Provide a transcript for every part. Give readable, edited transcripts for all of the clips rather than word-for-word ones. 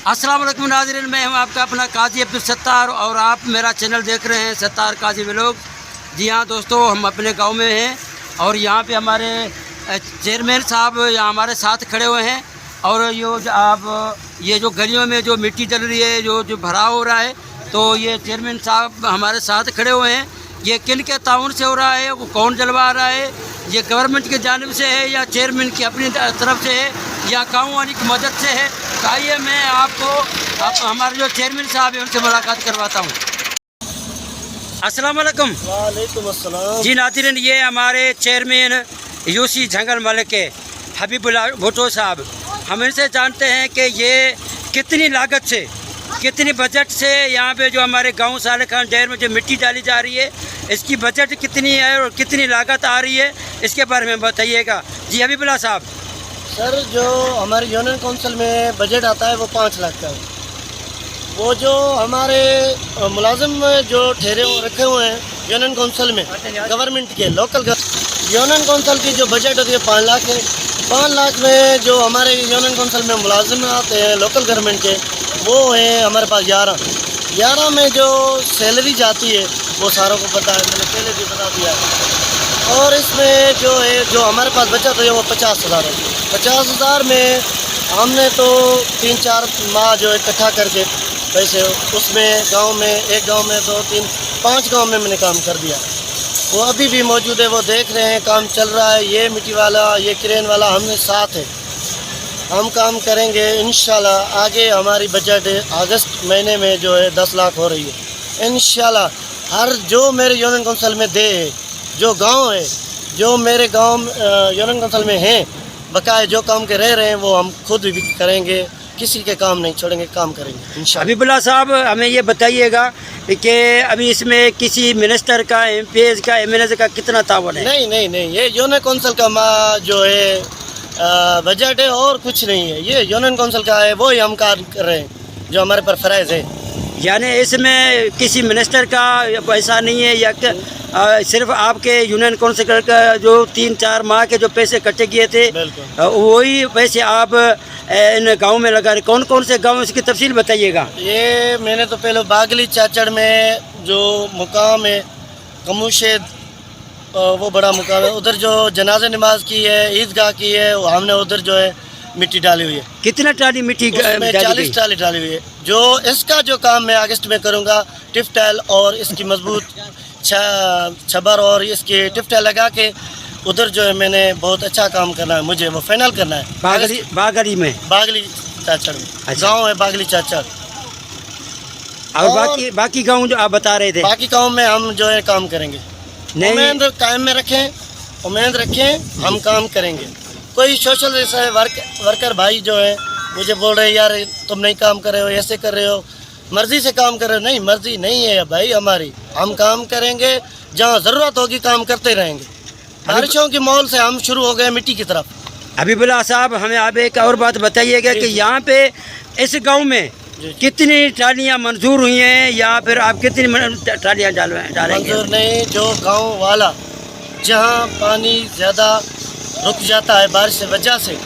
अस्सलाम वालेकुम नाज़रीन, मैं हूं आपका अपना काजी अब्दुल सत्तार और आप मेरा चैनल देख रहे हैं सत्तार काजी व्लॉग। जी हाँ दोस्तों, हम अपने गांव में हैं और यहाँ पे हमारे चेयरमैन साहब यहाँ हमारे साथ खड़े हुए हैं। और ये जो गलियों में जो मिट्टी डल रही है, जो भराव हो रहा है, तो ये चेयरमैन साहब हमारे साथ खड़े हुए हैं। ये किन के ताउन से हो रहा है, वो कौन जलवा रहा है, ये गवर्नमेंट की जानिब से है या चेयरमैन की अपनी तरफ से है या गाँव वाली की मदद से है। तो आइए मैं आपको हमारे जो चेयरमैन साहब हैं उनसे मुलाकात करवाता हूँ। अस्सलाम वालेकुम। वालेकुम अस्सलाम। जी नाज़रीन, ये हमारे चेयरमैन यूसी झंगल मलिक के हबीबुल्लाह भुट्टो साहब। हम इनसे जानते हैं कि ये कितनी लागत से, कितनी बजट से यहाँ पे जो हमारे गांव साले खान डेर में जो मिट्टी डाली जा रही है, इसकी बजट कितनी है और कितनी लागत आ रही है, इसके बारे में बताइएगा। जी हबीबुल्लाह साहब। सर, जो हमारे यूनियन काउंसिल में बजट आता है वो 5 लाख का है। वो जो हमारे मुलाजिम जो ठहरे रखे हुए हैं यूनियन काउंसिल में, गवर्नमेंट के लोकल यूनियन काउंसिल की जो बजट होती है 5 लाख है। 5 लाख में जो हमारे यूनियन काउंसिल में मुलाजिम आते हैं लोकल गवर्नमेंट के, वो हैं हमारे पास 11 में जो सैलरी जाती है वो सारों को पता है, मैंने पहले भी बता दिया है। और इसमें जो है जो हमारे पास बचत है वो 50,000 है। 50,000 में हमने तो 3-4 माह जो इकट्ठा करके पैसे उसमें गांव में, एक गांव में 2-3-5 गांव में मैंने काम कर दिया। वो अभी भी मौजूद है, वो देख रहे हैं, काम चल रहा है। ये मिट्टी वाला, ये क्रेन वाला हमने साथ है, हम काम करेंगे इंशाल्लाह। आगे हमारी बजट अगस्त महीने में जो है 10 लाख हो रही है इंशाल्लाह। हर जो मेरे यूनियन काउंसिल में दे, जो गांव है, जो मेरे गांव यूनियन काउंसिल में हैं बकाए जो काम के रह रहे हैं, वो हम खुद भी करेंगे, किसी के काम नहीं छोड़ेंगे, काम करेंगे इंशाल्लाह। हबीबुल्लाह साहब, हमें ये बताइएगा कि अभी इसमें किसी मिनिस्टर का, एमपीएस का, एमएलए का कितना तावन है? नहीं, ये यूनियन काउंसिल का जो है बजट है और कुछ नहीं है। ये यूनियन काउंसिल का है, वो ही हम काम कर रहे हैं जो हमारे पर फ़राइज़ है। यानी इसमें किसी मिनिस्टर का पैसा नहीं है या सिर्फ आपके यूनियन काउंसिल का जो 3-4 माह के जो पैसे कटे गए थे, वही पैसे आप इन गांव में लगा रहे। कौन कौन से गांव, इसकी तफसील बताइएगा। ये मैंने तो पहले बागली चाचड़ में जो मुकाम है, कमूशेद, वो बड़ा मुकाम है, उधर जो जनाजा नमाज की है, ईदगाह की है, हमने उधर जो है मिट्टी डाली हुई है। कितना ट्राली मिट्टी? 40 ट्राली डाली हुई है। जो इसका जो काम मैं अगस्त में करूँगा, टिफ टाइल और इसकी मजबूत छबर और इसकी टिफ टाइल लगा के उधर जो है मैंने बहुत अच्छा काम करना है, मुझे वो फाइनल करना है। बागली में, बागली चाचड़ में। अच्छा। गाँव है बागली चाचड़। और बाकी गाँव जो आप बता रहे थे, बाकी गाँव में हम जो है काम करेंगे। उम्मीद कायम में रखें, उम्मीद रखें, हम काम करेंगे। कोई सोशल जैसा वर्कर भाई जो है मुझे बोल रहे हैं, यार तुम नहीं काम कर रहे हो, ऐसे कर रहे हो, मर्जी से काम कर रहे हो। नहीं, मर्जी नहीं है भाई हमारी, हम काम करेंगे, जहाँ ज़रूरत होगी काम करते रहेंगे। बारिशों के माहौल से हम शुरू हो गए मिट्टी की तरफ। हबीबुल्लाह साहब, हमें आप एक और बात बताइएगा कि यहाँ पे इस गांव में कितनी ट्रालियाँ मंजूर हुई हैं या फिर आप कितनी ट्रालियाँ डालेंगे? मंजूर नहीं, जो गाँव वाला जहाँ पानी ज़्यादा रुक जाता है बारिश से वजह से,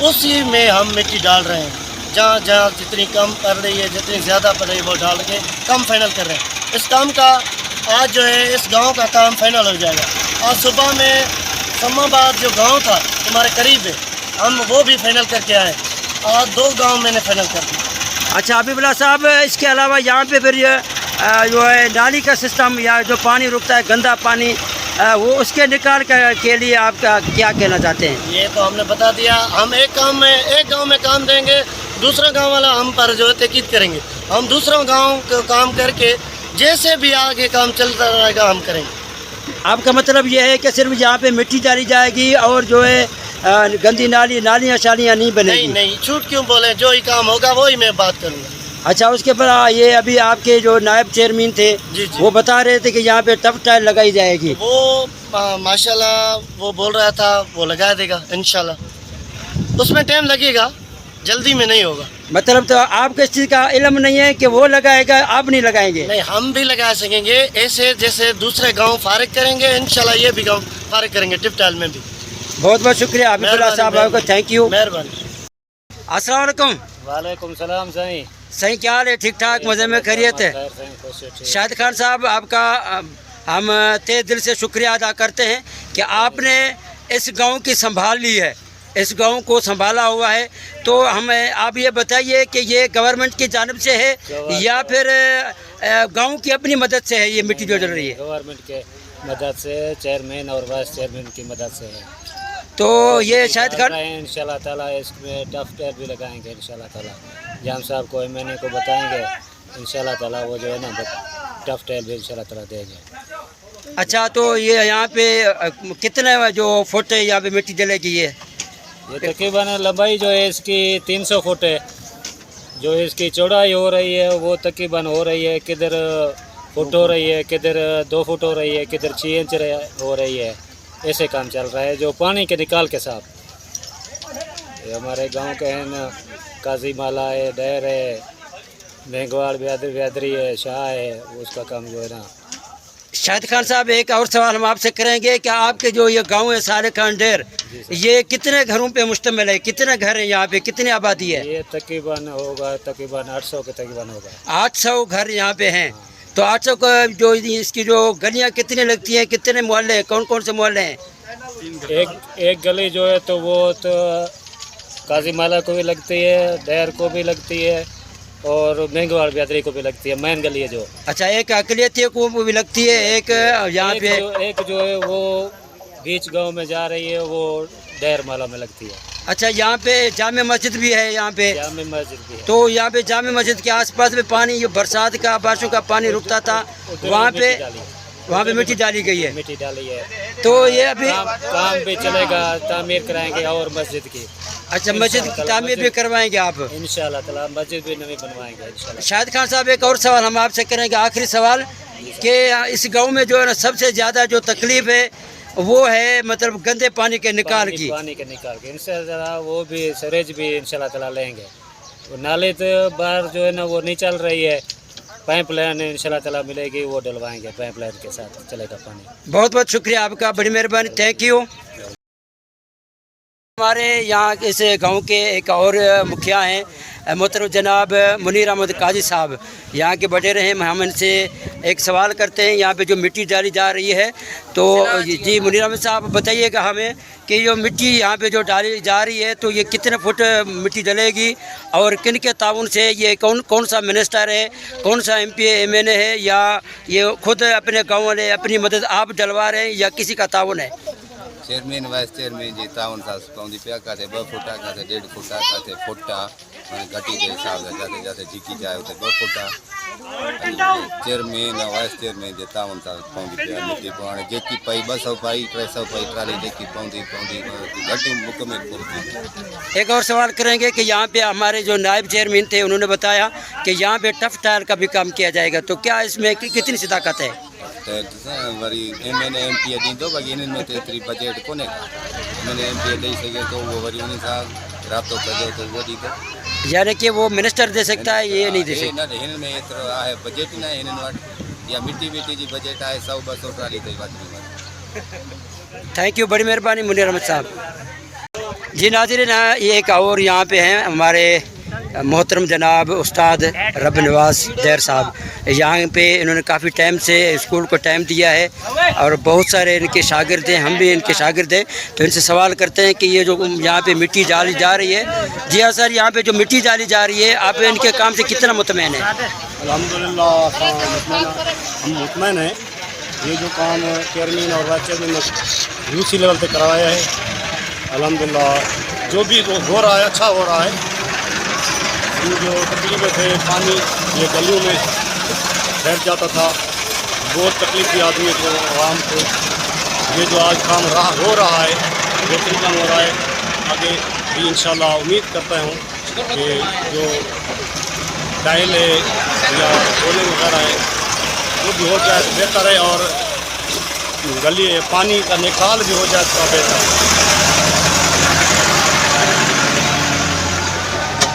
उसी में हम मिट्टी डाल रहे हैं। जहाँ जहाँ जितनी कम पड़ रही है, जितनी ज़्यादा पड़ रही है, वो डाल के कम फाइनल कर रहे हैं। इस काम का आज जो है इस गांव का काम फाइनल हो जाएगा। आज सुबह में समाबाद जो गांव था हमारे करीब है, हम वो भी फाइनल करके आए। आज 2 गांव मैंने फाइनल कर दिया। अच्छा हबीबुल्लाह साहब, इसके अलावा यहाँ पे फिर जो है नाली का सिस्टम या जो पानी रुकता है, गंदा पानी, वो उसके निकाल के लिए आपका क्या कहना चाहते हैं? ये तो हमने बता दिया। हम एक गांव में काम देंगे, दूसरा गांव वाला हम पर जो है तकीद करेंगे। हम दूसरा गांव को काम करके जैसे भी आगे काम चलता रहेगा हम करेंगे। आपका मतलब ये है कि सिर्फ यहाँ पे मिट्टी डाली जाएगी और जो है गंदी नालियाँ शालियाँ नहीं बनेगी? नहीं, झूठ क्यों बोले, जो ही काम होगा वही मैं बात करूँगा। अच्छा, उसके पर ये अभी आपके जो नायब चेयरमैन थे, जी, वो बता रहे थे कि यहाँ पे टफ टाइल लगाई जाएगी। वो माशाल्लाह वो बोल रहा था, वो लगा देगा इंशाल्लाह। उसमें टाइम लगेगा, जल्दी में नहीं होगा। मतलब तो आपको इस चीज़ का इल्म नहीं है कि वो लगाएगा, आप नहीं लगाएंगे? नहीं, हम भी लगा सकेंगे, ऐसे जैसे दूसरे गाँव फारिग करेंगे इंशाल्लाह ये भी गाँव फारिग करेंगे टिफ टाइल में भी। बहुत बहुत शुक्रिया हबीबुल्लाह साहब, आपको थैंक यू, मेहरबानी। अस्सलाम वालेकुम। वालेकुम सलाम साईं। सही क्या हाल है? ठीक ठाक, मज़े में, खैरियत है? शाहिद खान साहब, आपका हम तहे दिल से शुक्रिया अदा करते हैं कि आपने इस गांव की संभाल ली है, इस गांव को संभाला हुआ है। तो हमें आप ये बताइए कि ये गवर्नमेंट की जानिब से है या फिर गांव की अपनी मदद से है ये मिट्टी जो जल रही है? गवर्नमेंट के मदद से, चेयरमैन और वाइस चेयरमैन की मदद से है। तो ये शाहिद खान इंशाल्लाह ताला इसमें टफ टेयर भी लगाएंगे इंशाल्लाह ताला। जाम साहब को एमएनए को बताएंगे इंशाल्लाह ताला, वो जो है ना टफ टेयर भी इंशाल्लाह ताला देंगे। अच्छा, तो ये यहाँ पे कितने जो फुट है यहाँ पे मिट्टी जलेगी? ये तकरीबन लंबाई जो है इसकी 300 फुट है। जो इसकी चौड़ाई हो रही है वो तकरीबन हो रही है, किधर फुट हो रही है, किधर 2 फुट हो रही है, किधर 6 इंच हो रही है। ऐसे काम चल रहा है जो पानी के निकाल के साथ। ये हमारे गांव के हैं ना, काजी माला है, डैर है, मेघवाड़ ब्यादरी है, शाह है, उसका काम जो है ना। शाहिद खान साहब, एक और सवाल हम आपसे करेंगे कि आपके जो ये गांव है साले खान डेर, ये कितने घरों पे मुश्तमिल है? कितने घर हैं यहाँ पे? कितनी आबादी है? ये तकरीबन होगा, तकरीबन 800 के तकरीबन होगा। 800 घर यहाँ पे हैं। तो 800 का जो इसकी जो गलियाँ कितनी लगती हैं, कितने मोहल्ले हैं, कौन कौन से मोहल्ले हैं? एक गली जो है तो वो तो काजी माला को भी लगती है, डैर को भी लगती है और मेघवाड़ ब्यादरी को भी लगती है, मेन गली है जो। अच्छा, एक अकलियती को भी लगती है, एक यहाँ पे एक जो है वो बीच गांव में जा रही है, वो डैर माला में लगती है। अच्छा, यहाँ पे जामे मस्जिद भी है? यहाँ पे जामे मस्जिद भी है। तो यहाँ पे जामे मस्जिद के आसपास में पानी, जो बरसात का बारिशों का पानी रुकता था, वहाँ पे मिट्टी डाली गई है? मिट्टी डाली है। तो ये अभी काम भी चलेगा, तामीर कराएंगे और मस्जिद की। अच्छा, मस्जिद की तामीर भी करवाएंगे आप इंशाल्लाह ताला? मस्जिद भी नवी बनवाएंगे इंशाल्लाह। शाहिद खान साहब, एक और सवाल हम आपसे करेंगे, आखिरी सवाल, कि इस गांव में जो है ना सबसे ज़्यादा जो तकलीफ है वो है मतलब गंदे पानी के निकाल की। इंशाल्लाह वो भी सरेज भी इंशाल्लाह ताला लेंगे। वो नाले तो बाहर जो है ना वो नहीं चल रही है, पाइप लाइन इंशाल्लाह ताला मिलेगी, वो डलवाएंगे, पाइप लाइन के साथ चलेगा पानी। बहुत बहुत शुक्रिया आपका, बड़ी मेहरबानी, थैंक यू। हमारे यहाँ इस गांव के एक और मुखिया हैं, मोहतरम जनाब मुनीर अहमद काजी साहब, यहाँ के बटेर हैं। हम इनसे एक सवाल करते हैं, यहाँ पे जो मिट्टी डाली जा रही है, तो जी मुनीर अहमद साहब बताइएगा हमें कि जो मिट्टी यहाँ पे जो डाली जा रही है, तो ये कितने फुट मिट्टी डलेगी और किन के ताउन से? ये कौन सा मिनिस्टर है, कौन सा MP MNA है, या ये खुद अपने गाँव वाले अपनी मदद आप डलवा रहे हैं या किसी का ताउन है? चेयरमैन वाइस चेयरमैन जी ताउन सां पवंदी पिया, किथे 2 फुटा, किथे 1.5 फुटा, किथे फुटा, माने घटी जे हिसाब सां जिते जिते झिकी जाए उते 2 फुटा। चेयरमैन ऐं वाइस चेयरमैन जे ताउन सां पवंदी पिया मिट्टी। पोइ हाणे जेकी पई 200 पई, 300 पई, ट्राली जेकी पवंदी घटी मुकमिल पूरी। एक और सवाल करेंगे कि यहाँ पे हमारे जो नायब चेयरमैन थे उन्होंने बताया कि यहाँ पे टफ टायर का भी काम किया जाएगा, तो क्या इसमें कितनी सदाकत है? वरी MNA MP ॾींदो, बाक़ी इन्हनि में त एतिरी बजट कोन्हे। MNA MP ॾेई सघे थो, उहो वरी उन सां राब्तो कजे त उहो ॾींदो। यानी कि वो मिनिस्टर दे सकता है, ये नहीं दे सकता? हिन में एतिरो आहे बजट न आहे हिननि वटि, या मिट्टी जी बजट आहे 100-200 ट्राली ताईं वधि। थैंक यू, बड़ी मेहरबानी मुनीर अहमद साहब। जी नाज़रीन, ये एक और यहाँ पे हैं हमारे मोहतरम जनाब उस्ताद रब नवाज डैर साहब। यहाँ पे इन्होंने काफ़ी टाइम से स्कूल को टाइम दिया है और बहुत सारे इनके शागिर्द हैं, हम भी इनके शागिर्द हैं। तो इनसे सवाल करते हैं कि ये जो यहाँ पे मिट्टी डाली जा रही है, जी हाँ सर, यहाँ पे जो मिट्टी डाली जा रही है, आप इनके काम से कितना मुतमईन है? अल्हम्दुलिल्लाह हम मुतमईन हैं। ये जो काम चेयरमैन और वाइस चेयरमैन ने UC लेवल पर करवाया है, अल्हम्दुलिल्लाह जो भी हो रहा है अच्छा हो रहा है। ये जो तकलीफ़ें थे, पानी ये गलियों में बैठ जाता था, बहुत तकलीफ थी आदमी को, आवाम को। ये जो आज काम हो रहा है, बेहतरीन काम हो रहा है। आगे भी इंशाल्लाह उम्मीद करता हूँ कि जो टाइल है या गोले वगैरह है वो भी हो जाए बेहतर है, और गली पानी का निकाल भी हो जाए तो बेहतर।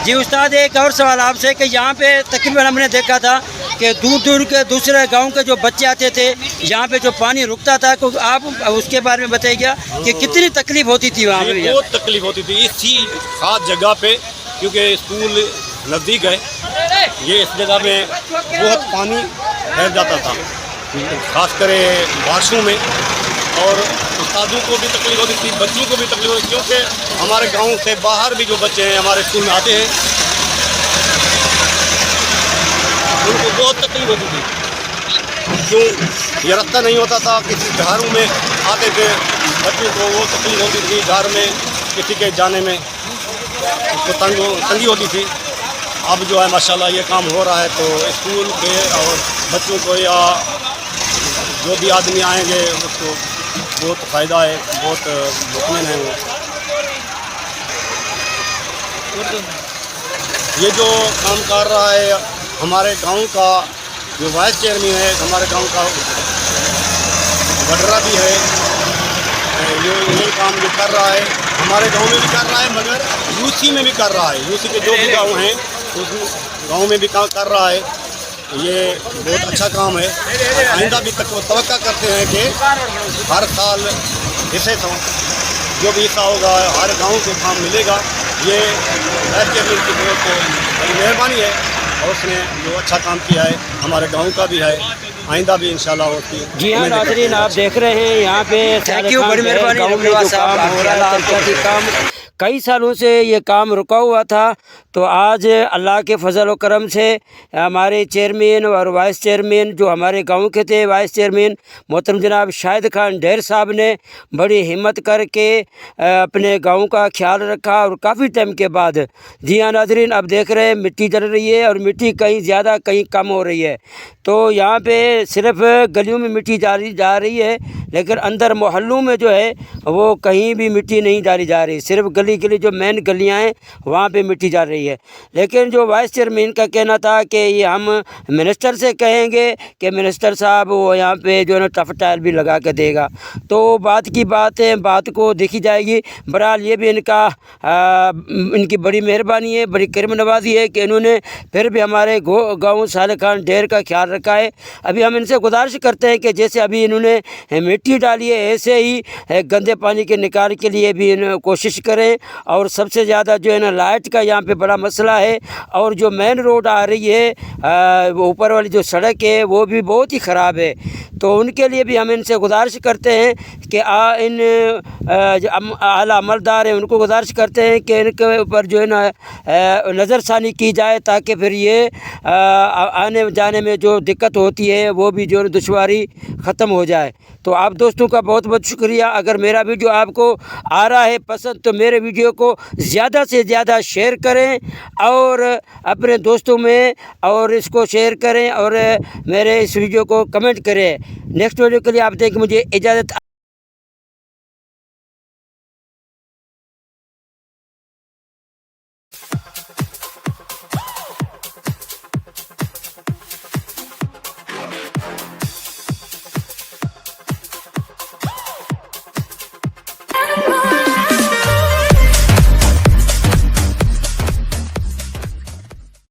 जी उस्ताद, एक और सवाल आपसे कि यहाँ पे तकरीबन हमने देखा था कि दूर दूर के दूसरे गांव के जो बच्चे आते थे, यहाँ पे जो पानी रुकता था, तो आप उसके बारे में बताइएगा कि कितनी तकलीफ होती थी वहाँ पे? बहुत तकलीफ होती थी इसी खास जगह पे, क्योंकि स्कूल नज़दीक है। ये इस जगह में बहुत पानी फैल जाता था, खास कर बारिशों में, और उस्तादों को भी तकलीफ होती थी, बच्चों को भी तकलीफ होती थी, क्योंकि हमारे गांव से बाहर भी जो बच्चे हैं हमारे स्कूल में आते हैं, उनको बहुत तकलीफ होती थी। क्यों ये रास्ता नहीं होता था, किसी घरों में आते थे बच्चों को, वो तकलीफ होती थी, घर में किसी के जाने में उसको तंगी होती थी। अब जो है माशाल्लाह ये काम हो रहा है, तो स्कूल के और बच्चों को या जो भी आदमी आएंगे उसको बहुत फ़ायदा है, बहुत मुतमईन है वो। ये जो काम कर रहा है हमारे गांव का जो वाइस चेयरमैन है, हमारे गांव का वडरा भी है, ये काम जो कर रहा है हमारे गांव में भी कर रहा है, मगर यूसी में भी कर रहा है। यूसी के जो भी गाँव हैं उस गाँव में भी काम कर रहा है। ये बहुत अच्छा काम है। आइंदा भी तवक्का करते हैं कि हर साल हिस्से तो जो भी हिस्सा होगा हर गांव को काम मिलेगा। ये वाइस चेयरमैन की बहुत बड़ी मेहरबानी है, और उसने जो अच्छा काम किया है हमारे गांव का भी है, आइंदा भी इंशाल्लाह होती है। जी हाँ नाज़रीन, आप देख रहे हैं यहाँ पे थैंक यू, बड़ी मेहरबानी। गाँव में जो काम हो रहा है, काम कई सालों से ये काम रुका हुआ था, तो आज अल्लाह के फजल व करम से हमारे चेयरमैन और वाइस चेयरमैन जो हमारे गांव के थे, वाइस चेयरमैन मोहतरम जनाब शाहिद खान ढेर साहब ने बड़ी हिम्मत करके अपने गांव का ख्याल रखा, और काफ़ी टाइम के बाद। जी हाँ नाज़रीन, अब देख रहे हैं मिट्टी जल रही है, और मिट्टी कहीं ज़्यादा कहीं कम हो रही है। तो यहाँ पे सिर्फ गलियों में मिट्टी जा रही है, लेकिन अंदर मोहल्लों में जो है वो कहीं भी मिट्टी नहीं डाली जा रही, सिर्फ गली जो मेन गलियां हैं वहाँ पे मिट्टी जा रही है। लेकिन जो वाइस चेयरमैन का कहना था कि ये हम मिनिस्टर से कहेंगे कि मिनिस्टर साहब वो यहाँ पे जो है ना टफ टाइल भी लगा के देगा, तो बात की बात है, बात को देखी जाएगी। बहरहाल ये भी इनकी बड़ी मेहरबानी है, बड़ी करम नवाजी है कि इन्होंने फिर भी हमारे गाँव साले खान ढेर का ख्याल रखा है। अभी हम इनसे गुजारिश करते हैं कि जैसे अभी इन्होंने मिट्टी डाली है, ऐसे ही गंदे पानी के निकाल के लिए भी कोशिश करें। और सबसे ज़्यादा जो है ना लाइट का यहाँ पे बड़ा मसला है, और जो मेन रोड आ रही है वो ऊपर वाली जो सड़क है वो भी बहुत ही ख़राब है। तो उनके लिए भी हम इनसे गुजारिश करते हैं कि इन जो आला अमलदार हैं उनको गुजारिश करते हैं कि इनके ऊपर जो है ना नज़रसानी की जाए, ताकि फिर ये आने जाने में जो दिक्कत होती है वो भी जो दुश्वारी ख़त्म हो जाए। तो आप दोस्तों का बहुत बहुत शुक्रिया। अगर मेरा वीडियो आपको आ रहा है पसंद, तो मेरे वीडियो को ज़्यादा से ज़्यादा शेयर करें और अपने दोस्तों में और इसको शेयर करें, और मेरे इस वीडियो को कमेंट करें। नेक्स्ट वीडियो के लिए आप देखें, मुझे इजाज़त।